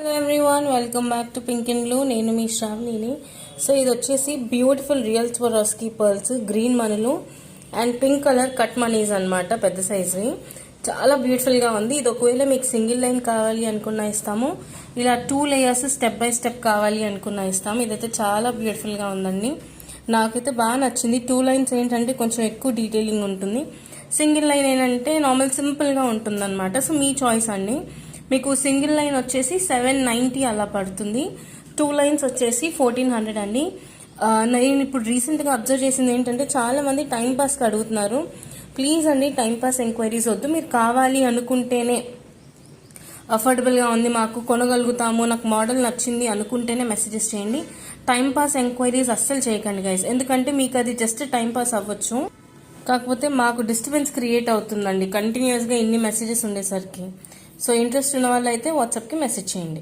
Hello everyone, welcome back to pink and blue. నేను మీ శ్రావణిని. సో ఇది వచ్చేసి beautiful real Swarovski pearls, green మనీలు అండ్ పింక్ కలర్ కట్ మనీస్ అనమాట, పెద్ద సైజువి. చాలా బ్యూటిఫుల్గా ఉంది. ఇది ఒకవేళ మీకు సింగిల్ లైన్ కావాలి అనుకున్నా ఇస్తాము, ఇలా 2 లేయర్స్ స్టెప్ బై స్టెప్ కావాలి అనుకున్నా ఇస్తాము. ఇదైతే చాలా బ్యూటిఫుల్గా ఉందండి, నాకైతే బాగా నచ్చింది. 2 లైన్స్ ఏంటంటే కొంచెం ఎక్కువ డీటెయిలింగ్ ఉంటుంది, సింగిల్ లైన్ ఏంటంటే నార్మల్ సింపుల్గా ఉంటుంది అనమాట. సో మీ చాయిస్ అండి. మీకు సింగిల్ లైన్ వచ్చేసి 790 అలా పడుతుంది, 2 లైన్స్ వచ్చేసి 1400 అండి. నేను ఇప్పుడు రీసెంట్గా అబ్జర్వ్ చేసింది ఏంటంటే చాలామంది టైంపాస్కి అడుగుతున్నారు. ప్లీజ్ అండి, టైంపాస్ ఎంక్వైరీస్ వద్దు. మీరు కావాలి అనుకుంటేనే, అఫోర్డబుల్గా ఉంది, మాకు కొనగలుగుతాము, నాకు మోడల్ నచ్చింది అనుకుంటేనే మెసేజెస్ చేయండి. టైంపాస్ ఎంక్వైరీస్ అస్సలు చేయకండి గైస్, ఎందుకంటే మీకు అది జస్ట్ టైంపాస్ అవ్వచ్చు, కాకపోతే మాకు డిస్టర్బెన్స్ క్రియేట్ అవుతుందండి కంటిన్యూస్గా ఇన్ని మెసేజెస్ ఉండేసరికి. సో ఇంట్రెస్ట్ ఉన్న వాళ్ళు అయితే వాట్సాప్కి మెసేజ్ చేయండి.